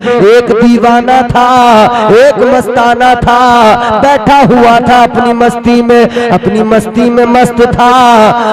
एक दीवाना था, एक मस्ताना था, बैठा हुआ था अपनी मस्ती में मस्त था।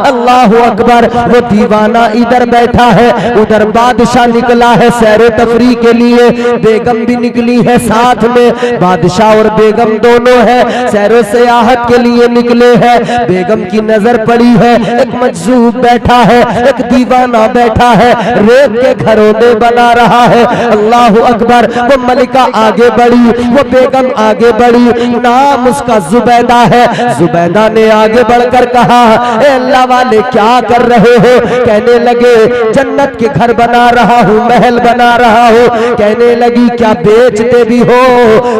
अल्लाह अकबर। वो दीवाना इधर बैठा है, उधर बादशाह निकला है सैर तफरी के लिए, बेगम भी निकली है साथ में। बादशाह और बेगम दोनों है सैरो सयाहत के लिए निकले हैं। बेगम की नजर पड़ी है, एक मजजूब बैठा है, एक दीवाना बैठा है, रेत के घरोंदे बना रहा है। अल्लाह अकबर। वो मलिका आगे बढ़ी, वो बेगम आगे बढ़ी, नाम उसका जुबैदा है। जुबैदा ने आगे बढ़कर कहा, ए अल्लाह वाले क्या कर रहे हो? कहने लगे जन्नत के घर बना रहा हूँ, महल बना रहा हूँ। कहने लगी क्या बेचते भी हो?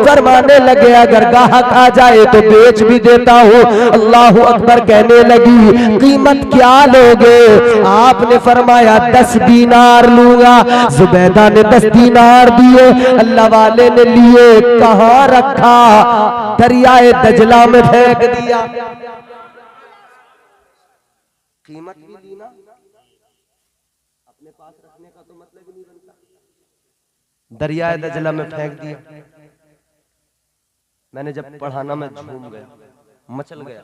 फरमाने लगे अगर गाहक आ जाए तो बेच भी देता हूँ। अल्लाह अकबर। कहने लगी कीमत क्या लोगे? आपने फरमाया 10 दीनार लूंगा। जुबैदा ने 10 दीनार दिए। अल्लाह वाले ने लिए, कहां रखा? दरियाए दजला में फेंक दिया। कीमत भी दी ना, अपने पास रखने का तो मतलब ही नहीं बनता। दरियाए दजला में फेंक दिया। मैंने जब पढ़ाना मैं झूम गया, मचल गया।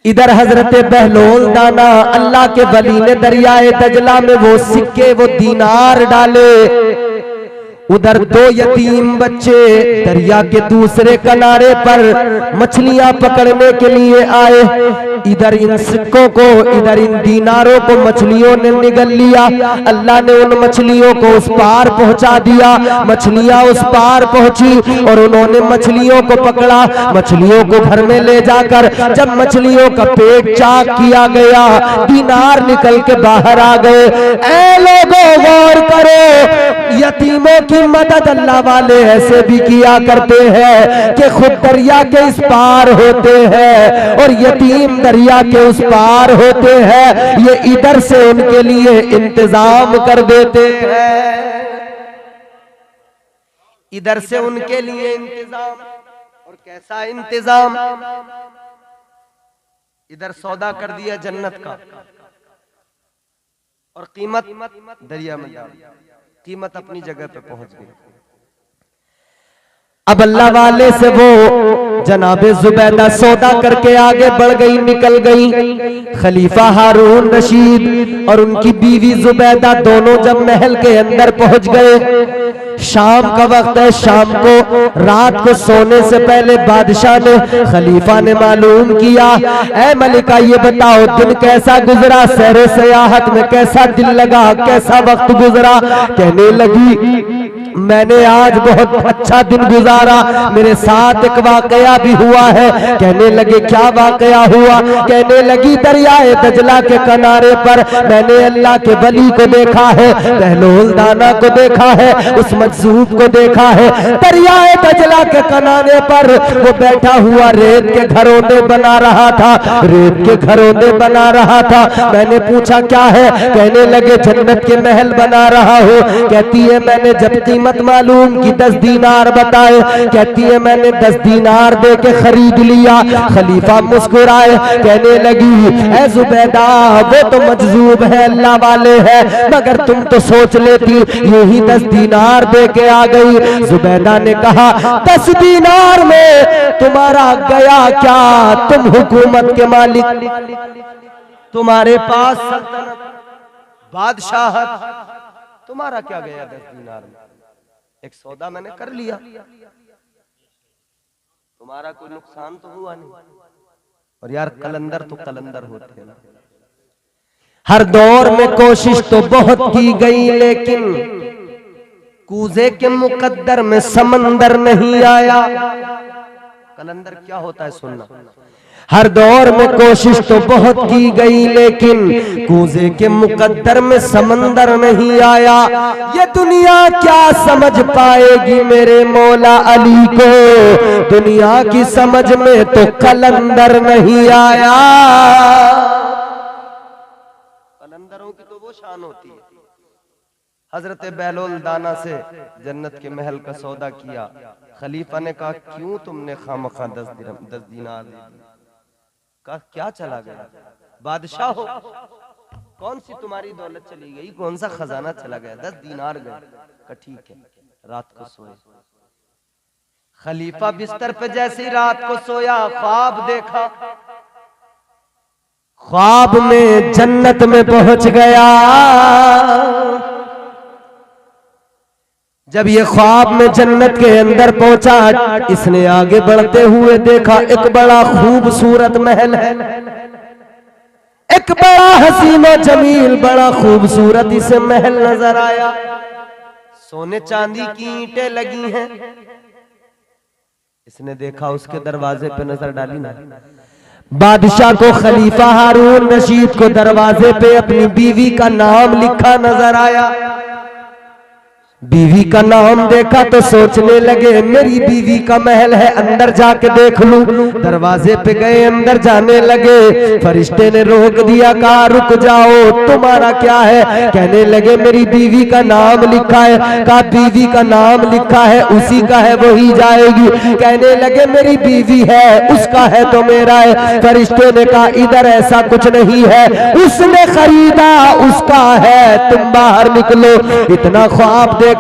इधर हजरत बहलोल दाना अल्लाह के वली ने दरियाए दजला में वो सिक्के, वो दीनार डाले। उधर 2 यतीम बच्चे दरिया के दूसरे किनारे पर मछलियां पकड़ने के लिए आए। इधर इन सिक्कों को, इधर इन दीनारों को मछलियों ने निगल लिया। अल्लाह ने उन मछलियों को उस पार पहुंचा दिया। मछलियां उस पार पहुंची और उन्होंने मछलियों को पकड़ा। मछलियों को घर में ले जाकर जब मछलियों का पेट चाक किया गया, दीनार निकल के बाहर आ गए। ऐ लोगों गौर करो, यतीमों की मदद अल्लाह वाले ऐसे भी किया करते हैं कि खुद दरिया के इस पार होते हैं और यतीम दरिया के उस पार होते हैं। ये इधर से उनके लिए इंतजाम कर देते हैं, इधर से उनके लिए इंतजाम। और कैसा इंतजाम? इधर सौदा कर दिया जन्नत का और कीमत दरिया में डाल, कीमत अपनी जगह पे पहुंच गई। अब अल्लाह वाले से वो जनाबे जुबैदा सौदा करके आगे बढ़ गई, निकल गई। खलीफा हारून रशीद और उनकी बीवी जुबैदा दोनों जब महल के अंदर पहुंच गए, शाम का वक्त है। शाम को रात को सोने से पहले बादशाह ने, खलीफा ने मालूम किया, ऐ मलिका ये बताओ दिन कैसा गुजरा? सैर सयाहत में कैसा दिल लगा, कैसा वक्त गुजरा? कहने लगी मैंने आज बहुत अच्छा दिन गुजारा, मेरे साथ एक वाकया भी हुआ है। कहने लगे क्या वाकया हुआ? कहने लगी दरियाए दजला के किनारे पर मैंने अल्लाह के वली को देखा है, बहलोल दाना को देखा है, उस मजजूब को देखा है। दरियाए दजला के किनारे पर वो बैठा हुआ रेत के घरोंदे बना रहा था, रेत के घरोंदे बना रहा था। मैंने पूछा क्या है? कहने लगे जन्नत के महल बना रहा हूँ। कहती है मैंने जब कीमत मालूम की 10 दीनार बताए, कहती है मैंने 10 दीनार दे के खरीद लिया। खलीफा मुस्कुराए, कहने लगी ऐ जुबैदा वो तो मजजूब है, अल्लाह वाले हैं, मगर तुम तो सोच लेती यही 10 दीनार दे के आ गई। जुबैदा ने कहा 10 दीनार में तुम्हारा गया क्या? तुम हुकूमत के मालिक, तुम्हारे पास सल्तनत, बादशाहत, तुम्हारा क्या गया 10 दीनार में? एक सौदा मैंने कर लिया, तुम्हारा कोई नुकसान तो हुआ नहीं। और यार कलंदर तो कलंदर होते हैं ना। हर दौर में कोशिश तो बहुत की गई लेकिन कूजे के मुकद्दर में समंदर नहीं आया। कलंदर क्या होता है सुनना। हर दौर में कोशिश तो बहुत की गई लेकिन कूजे के मुकद्दर में समंदर नहीं आया। ये दुनिया क्या समझ पाएगी मेरे मौला अली को? दुनिया की समझ में तो कलंदर नहीं आया। कलंदरों की तो वो शान होती है। हजरत बहलोल दाना से जन्नत के महल का सौदा किया। खलीफा ने कहा क्यों तुमने खामखा 10 दीनार? का क्या चला गया? बादशाह हो, कौन सी तुम्हारी दौलत चली गई, कौन सा खजाना चला गया? 10 दीनार गए। कहा ठीक है। रात को सोए। खलीफा बिस्तर पे जैसे ही रात को सोया, ख्वाब देखा। ख्वाब में जन्नत में पहुंच गया। जब ये ख्वाब में जन्नत के अंदर पहुंचा, इसने आगे बढ़ते हुए देखा एक बड़ा खूबसूरत महल है, एक बड़ा हसीन और जमील, बड़ा खूबसूरत इसे महल नजर आया। सोने चांदी की ईंटें लगी हैं। इसने देखा, उसके दरवाजे पे नजर डाली ना। बादशाह को, खलीफा हारून रशीद को दरवाजे पे अपनी बीवी का नाम लिखा नजर आया। बीवी का नाम देखा तो सोचने लगे मेरी बीवी का महल है, अंदर जाके देख लूं। दरवाजे पे गए, अंदर जाने लगे। फरिश्ते ने रोक दिया, कहा रुक जाओ, तुम्हारा क्या है? कहने लगे मेरी बीवी का नाम लिखा है। कहा बीवी का नाम लिखा है, उसी का है वही जाएगी। कहने लगे मेरी बीवी है, उसका है तो मेरा है। फरिश्ते ने कहा इधर ऐसा कुछ नहीं है, उसने खरीदा, उसका है, तुम बाहर निकलो। इतना ख्वाब देखा,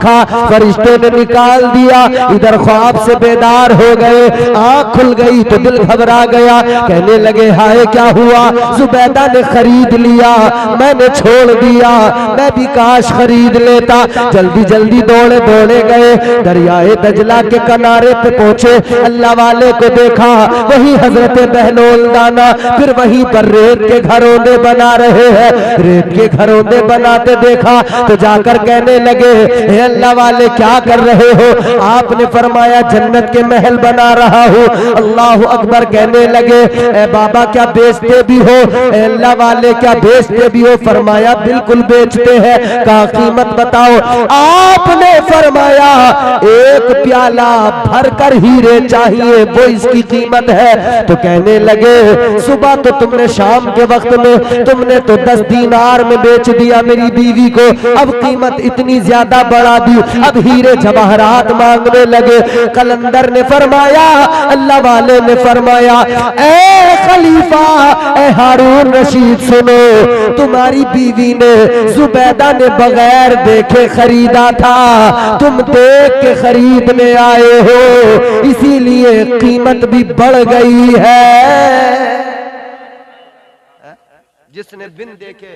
फरिश्ते ने निकाल दिया। इधर ख्वाब से बेदार हो गए, आंख खुल गई तो दिल घबरा गया। कहने लगे हाय क्या हुआ? जुबैदा ने खरीद लिया, मैंने छोड़ दिया, मैं भी काश खरीद लेता। जल्दी जल्दी दौड़े दौड़े गए, दरियाए दजला के किनारे पे पहुंचे। अल्लाह वाले को देखा, वही हजरत बहलोल दाना फिर वहीं पर रेत के घरौंदे बना रहे हैं। रेत के घरौंदे बनाते देखा तो जाकर कहने लगे हे अल्लाह वाले क्या कर रहे हो? आपने फरमाया जन्नत के महल बना रहा हूँ। अल्लाह अकबर। कहने लगे ए बाबा क्या बेचते भी हो? ए अल्लाह वाले क्या बेचते भी हो? फरमाया बिल्कुल बेचते हैं। कहा कीमत बताओ? आपने फरमाया एक प्याला भरकर हीरे चाहिए, वो इसकी कीमत है। तो कहने लगे सुबह तो तुमने, शाम के वक्त में तुमने तो 10 दीनार में बेच दिया मेरी बीवी को, अब कीमत इतनी ज्यादा बढ़ा दी, अब हीरे जवाहरात मांगने लगे। कलंदर ने फरमाया, अल्लाह वाले ने फरमाया ए खलीफा, ए हारून रशीद सुनो, तुम्हारी बीवी ने, जुबैदा ने बगैर देखे खरीदा था, तुम देख के खरीदने आए हो, इसीलिए कीमत भी बढ़ गई है। जिसने बिन देखे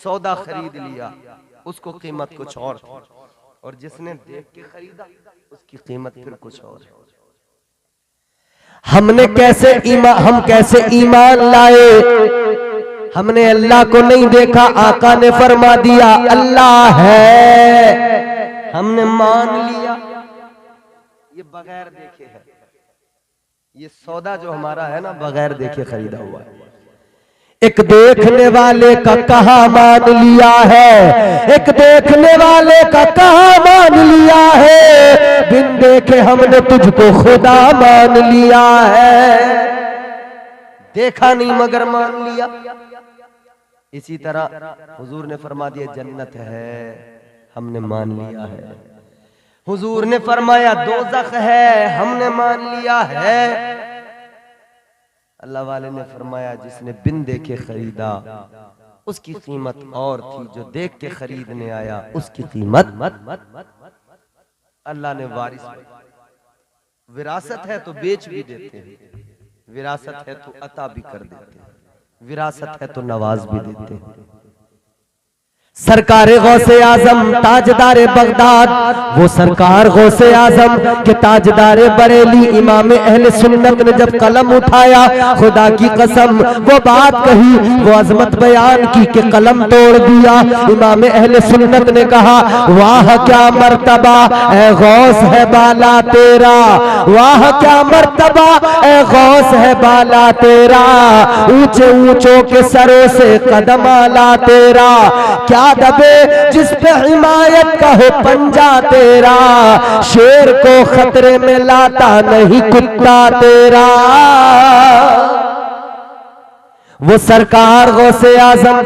सौदा खरीद लिया उसको कीमत कुछ और थी, और जिसने देख के खरीदा उसकी कीमत फिर कुछ और है। हम कैसे ईमान लाए? हमने अल्लाह को नहीं देखा, आका ने फरमा दिया अल्लाह है, हमने मान लिया। ये बगैर देखे है, ये सौदा जो हमारा है ना बगैर देखे खरीदा हुआ है। एक देखने वाले का कहा मान लिया है, एक देखने वाले का कहा मान लिया है, बिन देखे हमने तुझको खुदा मान लिया है। देखा नहीं मगर मान लिया। इसी तरह हुजूर ने फरमा दिया जन्नत है, हमने मान लिया है। हुजूर ने फरमाया दोज़ख है, हमने मान लिया है। अल्लाह वाले ने फरमाया जिसने बिन देखे खरीदा उसकी कीमत और थी, जो देख के खरीदने आया उसकी कीमत। अल्लाह ने वारिस, विरासत है तो बेच भी देते हैं, विरासत है तो अता भी कर देते हैं, विरासत है तो नवाज भी देते हैं। सरकारे गौसे आजम ताजदारे बगदाद, वो सरकार गौसे आजम के ताजदारे बरेली इमाम अहले सुन्नत ने जब कलम उठाया, खुदा की कसम वो बात कही, वो अजमत बयान की कि कलम तोड़ दिया। इमाम अहले सुन्नत ने कहा वाह क्या मर्तबा ए गौस है बाला तेरा, वाह क्या मर्तबा ए गौस है बाला तेरा, ऊंचे ऊंचों के सरों से कदम आला तेरा, क्या दबे जिस पे हिमायत का हो पंजा तेरा, शेर को खतरे में लाता नहीं कुत्ता तेरा। वो सरकार गौसे आजम,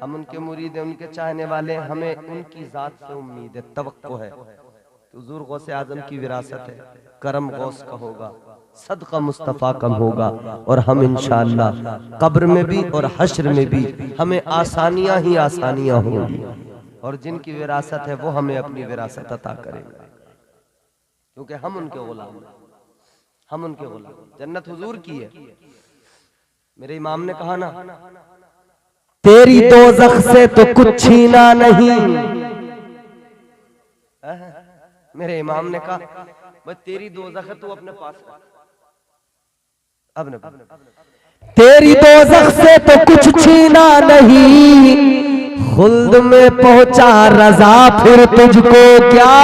हम उनके मुरीद हैं, उनके चाहने वाले, हमें उनकी जात से उम्मीद है, तवक्को है। हुजूर गौसे आजम की विरासत है, करम गौस का होगा, सदका मुस्तफ़ा कम होगा और हम इंशाअल्लाह कब्र में भी और हश्र में भी हमें आसानियां ही आसानियां होंगी और जिनकी विरासत है वो हमें अपनी विरासत अता करेंगे, क्योंकि हम उनके गुलाम हैं, हम उनके गुलाम। जन्नत हुजूर की है। मेरे इमाम ने कहा ना, तेरी दोज़ख से तो कुछ छीना नहीं। मेरे इमाम ने कहा भाई तेरी दोज़ख है तू अपने पास रख। अब न तेरी दोज़ख से तो कुछ छीना नहीं, खुल्द में पहुंचा रजा फिर तुझको क्या,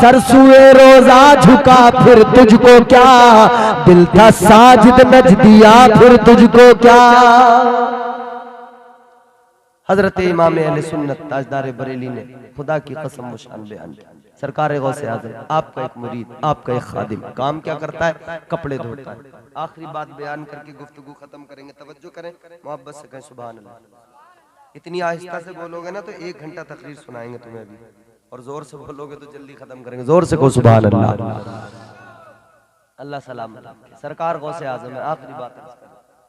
सरसुए रोजा झुका फिर तुझको क्या, दिल था साजिद नज दिया फिर तुझको क्या। हजरत इमाम अहले सुन्नत ताजदार बरेली ने खुदा की कसम व शान बयान की। सरकार गौसे आज़म आपका एक मुरीद, आपका एक खादिम काम क्या करता है? कपड़े धोता है। आखिरी बात बयान करके गुफ्तगू खत्म करेंगे, तवज्जो करें, मोहब्बत से कहें सुभान अल्लाह। इतनी आहिस्ता से बोलोगे ना तो 1 घंटा तकरीर सुनाएंगे तुम्हें अभी, और जोर से बोलोगे तो जल्दी खत्म करेंगे। जोर से कहो सुभान अल्लाह। अल्लाह सलाम। सरकार गौसे आज़म है, आखिरी बात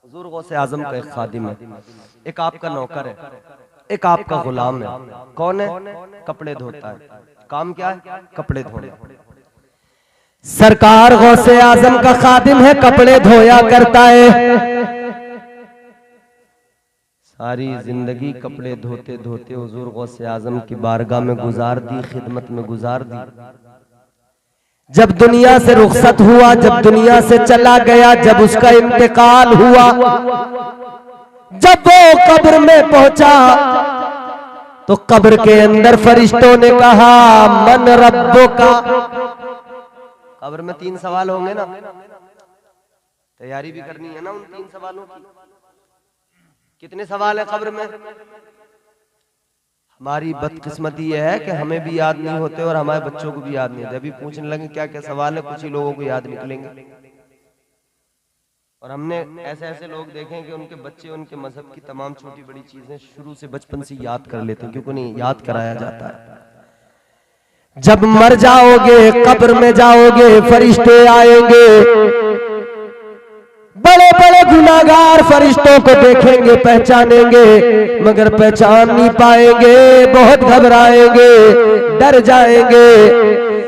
हुजूर गौसे आज़म का एक खादिम है, एक आपका नौकर है, एक आपका गुलाम है। कौन है? कपड़े धोता है। काम क्या है? कपड़े धोना। सरकार गौसे आज़म का खादिम है, कपड़े धोया करता है। सारी जिंदगी कपड़े धोते धोते हुजूर गौसे आज़म की बारगाह में गुजार दी, खिदमत में गुजार दी। जब दुनिया से रुखसत हुआ, जब दुनिया से चला गया, जब उसका इंतकाल हुआ, जब वो कब्र में पहुंचा तो कब्र के अंदर फरिश्तों ने कहा मन रब्बो का। कब्र में 3 सवाल होंगे ना, तैयारी भी करनी है ना उन 3 सवालों की। कितने सवाल है कब्र में? हमारी बदकिस्मती यह है कि हमें भी याद नहीं होते और हमारे बच्चों को भी याद नहीं होते। अभी पूछने लगे क्या क्या सवाल है, कुछ ही लोगों को याद निकलेंगे। और हमने ऐसे ऐसे लोग देखे हैं कि उनके बच्चे उनके मजहब की तमाम छोटी बड़ी चीजें शुरू से बचपन से याद कर लेते हैं, क्योंकि उन्हें याद कराया जाता है। जब मर जाओगे, कब्र में जाओगे, फरिश्ते आएंगे, बड़े बड़े गुनाहगार फरिश्तों को देखेंगे, पहचानेंगे, मगर पहचान नहीं पाएंगे, बहुत घबराएंगे, डर जाएंगे।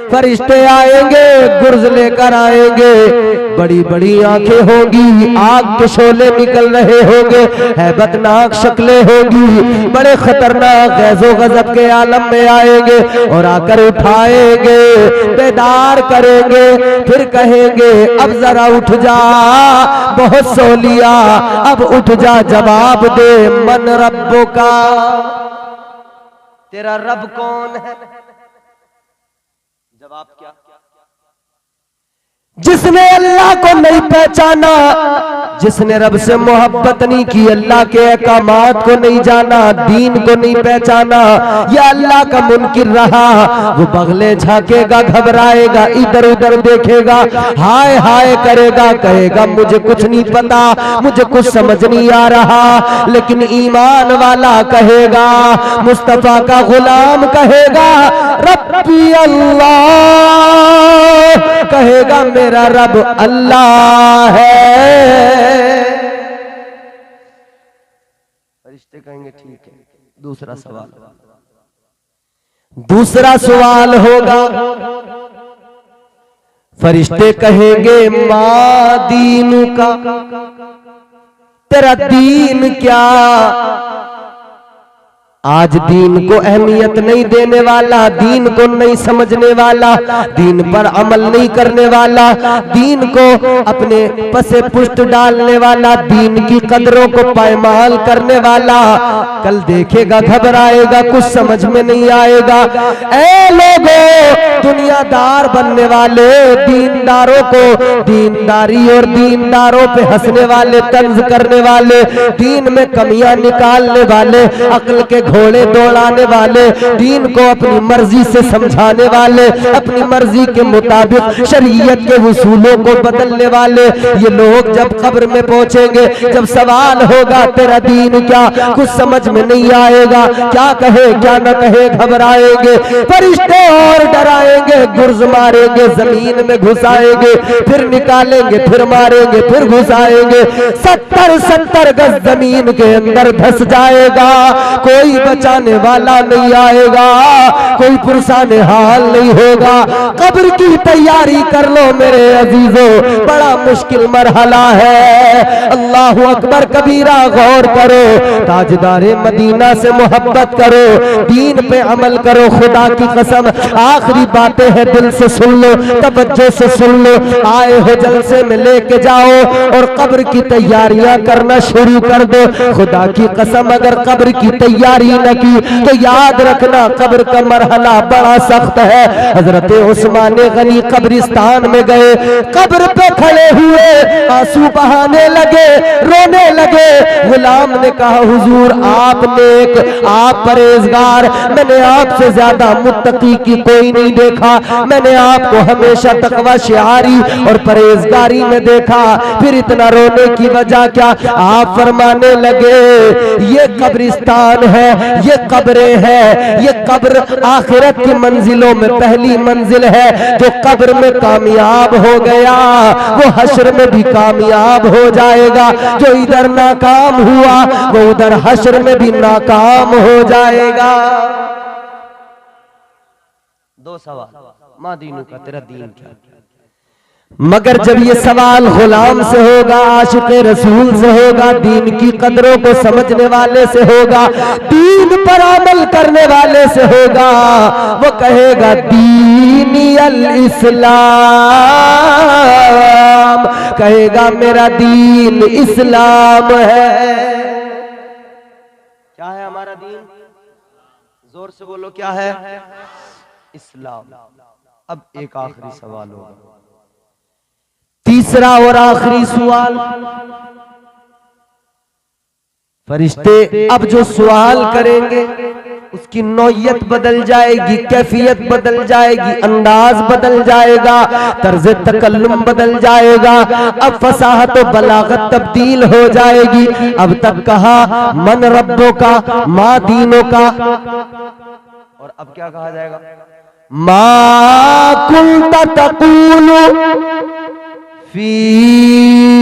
फरिश्ते आएंगे, गुर्ज लेकर आएंगे, बड़ी बड़ी आंखें होंगी, आग के शोले निकल रहे होंगे, हैबतनाक शक्लें होंगी, बड़े खतरनाक गैज़ो गजब के आलम में आएंगे और आकर उठाएंगे, बेदार करेंगे, फिर कहेंगे अब जरा उठ जा, बहुत सो लिया, अब उठ जा, जवाब दे मन रब्बो का, तेरा रब कौन है? जवाब क्या? जिसने अल्लाह को नहीं पहचाना, जिसने रब से मोहब्बत नहीं की, अल्लाह के अहकामात को नहीं जाना, दीन को नहीं पहचाना, या अल्लाह का मुनकिर रहा, वो बगले झांकेगा, घबराएगा, इधर उधर देखेगा, हाय हाय करेगा, कहेगा मुझे कुछ नहीं पता, मुझे कुछ समझ नहीं आ रहा। लेकिन ईमान वाला कहेगा, मुस्तफा का गुलाम कहेगा रब्बी अल्लाह, कहेगा मेरा रब अल्लाह है। फरिश्ते कहेंगे ठीक है। दूसरा सवाल, दूसरा सवाल होगा, फरिश्ते कहेंगे माँ दीनु का, तेरा दीन क्या? आज दीन को अहमियत नहीं देने वाला, दीन को नहीं समझने वाला, दीन पर अमल नहीं करने वाला, दीन को अपने पसे पुष्ट डालने वाला, दीन की कदरों को पायमाल करने वाला, कल देखेगा, घबराएगा, कुछ समझ में नहीं आएगा। ऐ लोगों, दुनियादार बनने वाले, दीनदारों को दीनदारी और दीनदारों पे हंसने वाले, तंज करने वाले, दीन में कमियां निकालने वाले, अक्ल के घोड़े दौड़ाने वाले, दीन को अपनी मर्जी से समझाने वाले, अपनी मर्जी के मुताबिक शरीयत के उसूलों को बदलने वाले, ये लोग जब कब्र में पहुंचेंगे, जब सवाल होगा तेरा दीन क्या, कुछ समझ में नहीं आएगा, क्या कहे क्या न कहे, घबराएंगे, फरिश्ते और डराएंगे, गुर्ज मारेंगे, जमीन में घुसाएंगे, फिर निकालेंगे, फिर मारेंगे, फिर घुसाएंगे, 70 गज जमीन के अंदर धस जाएगा, कोई बचाने वाला नहीं आएगा, कोई पुरसाने हाल नहीं होगा। कब्र की तैयारी कर लो मेरे अजीजों, बड़ा मुश्किल मरहला है। अल्लाह अकबर कबीरा, गौर करो, ताजदारे मदीना से मोहब्बत करो, दीन पे अमल करो, खुदा की कसम आखिरी बातें हैं, दिल से सुन लो, तवज्जो से सुन लो, आए हो जलसे में लेके जाओ और कब्र की तैयारियां करना शुरू कर दो। खुदा की कसम अगर कब्र की तैयारी न की तो याद रखना कब्र का मरहला बड़ा सख्त है। हजरत उस्मान गनी कब्रिस्तान में गए, कब्र पे खड़े हुए, आंसू बहाने लगे, रोने लगे। गुलाम ने कहा हुजूर आप नेक, आप परहेजगार, मैंने आपसे ज्यादा मुत्तकी की कोई नहीं देखा, मैंने आपको हमेशा तकवा शिआरी और परहेजगारी में देखा, फिर इतना रोने की वजह क्या? आप फरमाने लगे ये कब्रिस्तान है, ये कब्रें हैं, ये कब्र आखिरत की मंजिलों में पहली मंजिल है। जो कब्र में कामयाब हो गया वो हश्र में भी कामयाब हो जाएगा, जो इधर नाकाम हुआ वो उधर हश्र में भी नाकाम हो जाएगा। दो सवाल, माँ दीनू का, तेरा दीन क्या? मगर जब ये सवाल गुलाम से होगा, आशिक़े रसूल से होगा, दीन की कदरों को समझने वाले से होगा, दीन पर अमल करने वाले से होगा, वो कहेगा दीनी अल इस्लाम, कहेगा मेरा दीन इस्लाम है। क्या है हमारा दीन? जोर से बोलो, क्या है? इस्लाम। अब एक आखिरी सवाल होगा, तीसरा और आखिरी सवाल। फरिश्ते अब जो सवाल करेंगे उसकी नौयत बदल जाएगी, कैफियत बदल जाएगी, अंदाज बदल जाएगा, तर्ज तकल्लुम बदल जाएगा। अब फसाहत और बलागत तब्दील हो जाएगी। अब तक कहा मन रब्बों का, माँ दीनों का, और अब क्या कहा जाएगा? मा कुल्ता तकूलु फी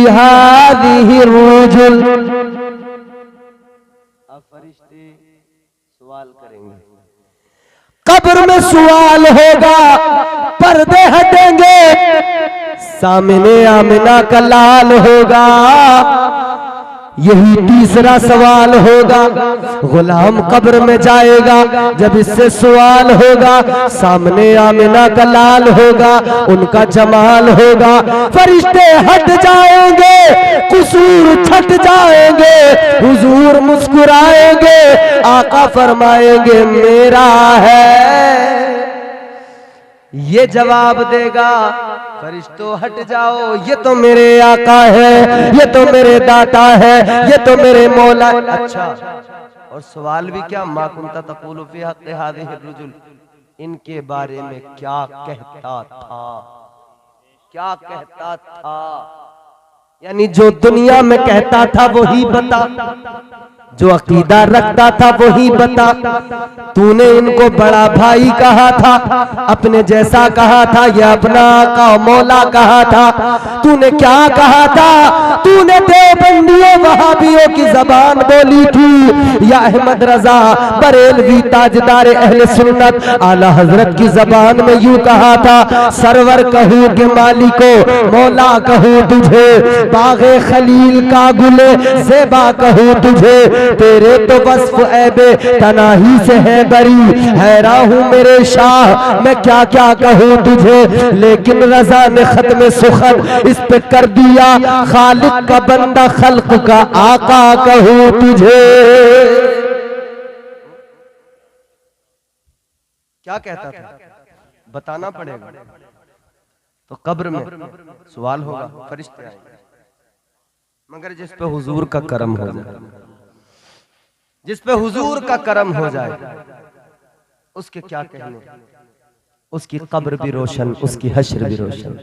हादिहि रुजुल। अब फरिश्ते सवाल करेंगे, कब्र में सवाल होगा, पर्दे हटेंगे, सामने आमिना का लाल होगा। यही तीसरा सवाल होगा। गुलाम कब्र में जाएगा, जब इससे सवाल होगा, सामने आमिना का लाल होगा, उनका जमाल होगा, फरिश्ते हट जाएंगे, कुसूर छट जाएंगे, हुजूर मुस्कुराएंगे, आका फरमाएंगे मेरा है। ये जवाब देगा, फरिश्तों हट जाओ, ये तो मेरे आका है, ये तो मेरे दाता है, ये तो मेरे मौला। अच्छा, और सवाल भी क्या? मा कुंता तक़ूलु फी हक़्क़ि हाज़िहि रुजुल, इनके बारे में क्या कहता था, क्या कहता था? यानी जो दुनिया में कहता था वही बता, जो अकीदा रखता था वही बता। तूने इनको बड़ा भाई कहा था, अपने जैसा कहा था, या अपना आका मौला कहा था, तूने क्या कहा था? तूने देवबंदियों वहाबियों की जबान बोली थी, या अहमद रजा बरेलवी ताजदार अहले सुन्नत आला हजरत की जबान में यूं कहा था, सरवर कहूं के मालिको, मौला कहूं तुझे, बागे खलील का गुले ज़ेबा कहूं तुझे, तेरे तो वस्फ ऐबे तनाही से है बरी, हैरान हूं मेरे शाह मैं क्या क्या कहूं तुझे। लेकिन रजा ने खत्म सुखन इस पे कर दिया, खालिक का बंदा खल्क का आका कहूं तुझे। क्या कहता था? बताना पड़ेगा। तो कब्र में सवाल होगा, फरिश्ते आएंगे, मगर जिस पे हुजूर का करम हो जाए, जिस पे हुजूर का करम हो जाए, उसके क्या कहने, उसकी कब्र भी रोशन, उसकी हश्र भी रोशन।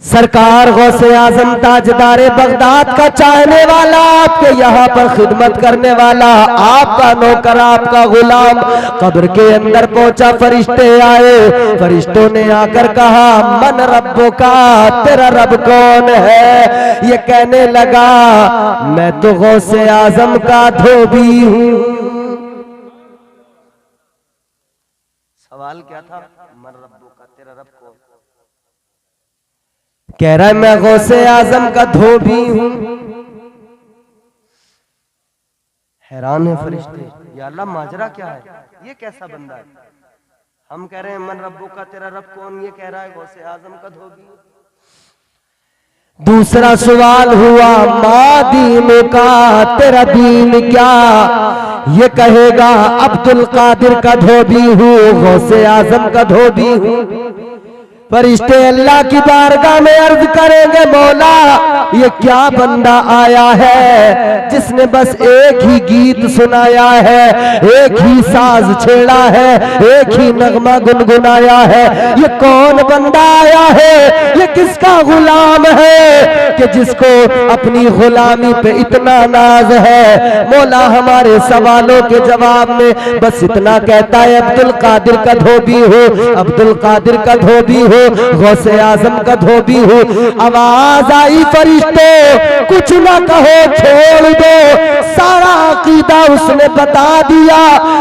सरकार गौसे आजम ताजदारे बगदाद का चाहने वाला, आपके यहाँ पर खिदमत करने वाला, आपका नौकर, आपका गुलाम कब्र के अंदर पहुंचा। फरिश्ते आए, फरिश्तों ने आकर कहा मन रब्बो का, तेरा रब कौन है? ये कहने लगा मैं तो गौसे आजम का धोबी हूँ। सवाल क्या था? मन रब्बो का, तेरा रब कौन? कह रहा है मैं गौसे आजम का धोबी हूं। हैरान है फरिश्ते, या अल्लाह माजरा क्या है, ये कैसा बंदा है? हम कह रहे हैं मन रब्बो का, तेरा रब कौन? ये कह रहा है गौसे आजम का धोबी। दूसरा सवाल हुआ माँ दीन का, तेरा दीन क्या? ये कहेगा अब्दुल कादिर का धोबी हूँ, गौसे आजम का धोबी हूँ। फरिश्ते अल्लाह की बारगाह में अर्ज करेंगे मौला ये क्या बंदा आया है जिसने बस एक ही गीत सुनाया है, एक ही साज छेड़ा है, एक ही नगमा गुनगुनाया है। ये कौन बंदा आया है, ये किसका गुलाम है कि जिसको अपनी गुलामी पे इतना नाज है। मौला हमारे सवालों के जवाब में बस इतना कहता है अब्दुल कादिर का धोबी हो, अब्दुल कादिर का धोबी हो, गौसे आजम का धोबी हो। आवाज आई फरिश्ते कुछ ना कहो छोड़ दो, सारा अकीदा उसने बता दिया।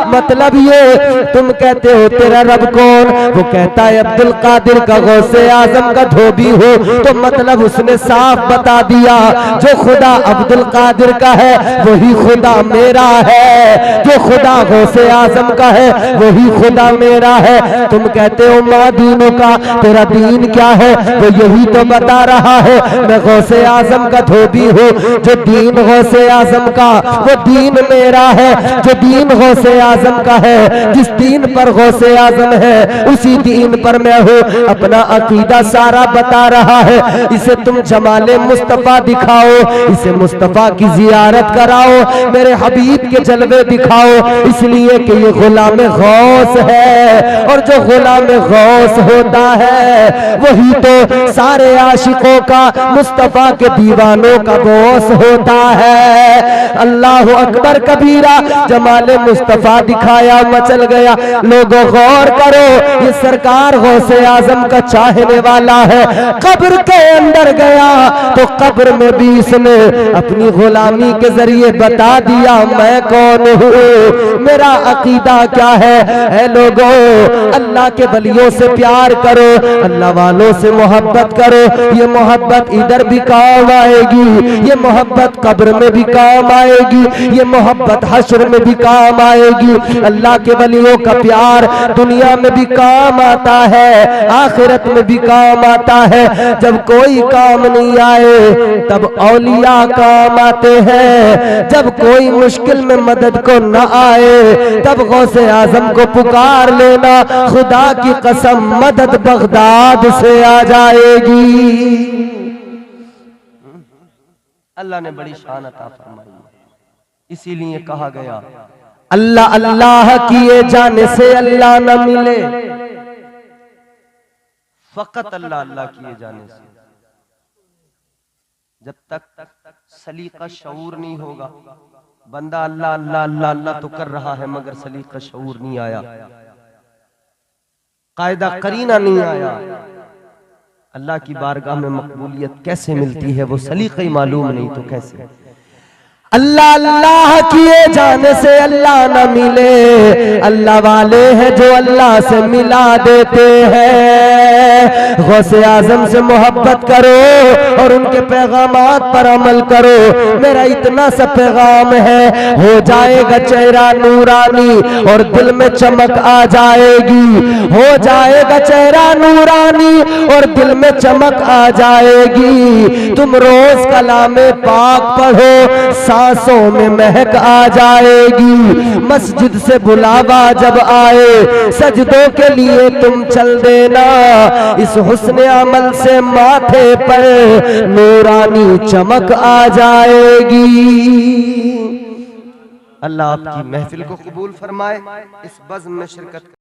मतलब ये तुम कहते हो तेरा रब कौन, वो कहता है अब्दुल कादिर का गौसे आजम का धोबी हो, तो मतलब उसने साफ बता दिया जो खुदा अब्दुल कादिर का है वही खुदा मेरा है, जो खुदा गौसे आजम का है वही खुदा मेरा है। तुम कहते हो माँ दीनों का, तेरा दीन क्या है, वो यही तो बता रहा है मैं गौसे आजम का धोबी हूँ। जो दीन गौसे आजम का वो दीन मेरा है, जो दीन गौसे आजम का है, जिस दीन पर गौसे आजम है उसी दीन पर मैं हूँ। अपना अकीदा सारा बता रहा है। इसे तुम जमाले मुस्तफा दिखाओ, इसे मुस्तफा की जियारत कराओ, मेरे हबीब के जलवे दिखाओ, इसलिए कि ये गुलाम गौस है और जो गुलाम गौस होता है वही तो सारे आशिकों का, मुस्तफा के दीवानों का बॉस होता है। अल्लाह अकबर कबीरा, जमाले मुस्तफा दिखाया मचल गया। लोगों गौर करो ये सरकार गौसे आजम का चाहने वाला है। कब्र के अंदर गया तो कब्र में भी इसने अपनी गुलामी के जरिए बता दिया मैं कौन हूँ, मेरा अकीदा क्या है। लोगों अल्लाह के वलियों से प्यार करो, अल्लाह वालों से मोहब्बत करो, ये मोहब्बत इधर भी काम आएगी, ये मोहब्बत कब्र में भी काम आएगी, ये मोहब्बत हश्र में भी काम आएगी। अल्लाह के वलियों का प्यार दुनिया में भी काम आता है, आखिरत में भी काम आता है। जब कोई काम नहीं आए तब औलिया काम आते हैं, जब कोई मुश्किल में मदद को न आए तब गौसे आजम को पुकार लेना, खुदा की कसम मदद बगदाद से आ जाएगी। अल्लाह ने बड़ी शान अता फरमाई, इसीलिए कहा गया अल्लाह अल्लाह किए जाने से अल्लाह न मिले, फकत अल्लाह अल्लाह किए जाने से। जब तक सलीका शऊर नहीं होगा, बंदा अल्लाह अल्लाह अल्लाह अल्लाह तो कर रहा है मगर सलीका शऊर नहीं आया, कायदा करीना नहीं आया, अल्लाह की बारगाह में मकबूलियत कैसे मिलती है वो सलीका ही मालूम नहीं तो कैसे। अल्लाह अल्लाह किए जाने से अल्लाह न मिले, अल्लाह वाले हैं जो अल्लाह से मिला देते हैं। गौसे आजम से मोहब्बत करो और उनके पैगामात पर अमल करो। मेरा इतना सा पैगाम है, हो जाएगा चेहरा नूरानी और दिल में चमक आ जाएगी, हो जाएगा चेहरा नूरानी और दिल में चमक आ जाएगी। तुम रोज कलामे पाक पढ़ो, सांसों में महक आ जाएगी। मस्जिद से बुलावा जब आए सजदों के लिए तुम चल देना, इस हुस्न अमल से माथे पर नूरानी चमक आ जाएगी। अल्लाह आपकी महफिल को कबूल फरमाए। इस बज़्म में शिरकत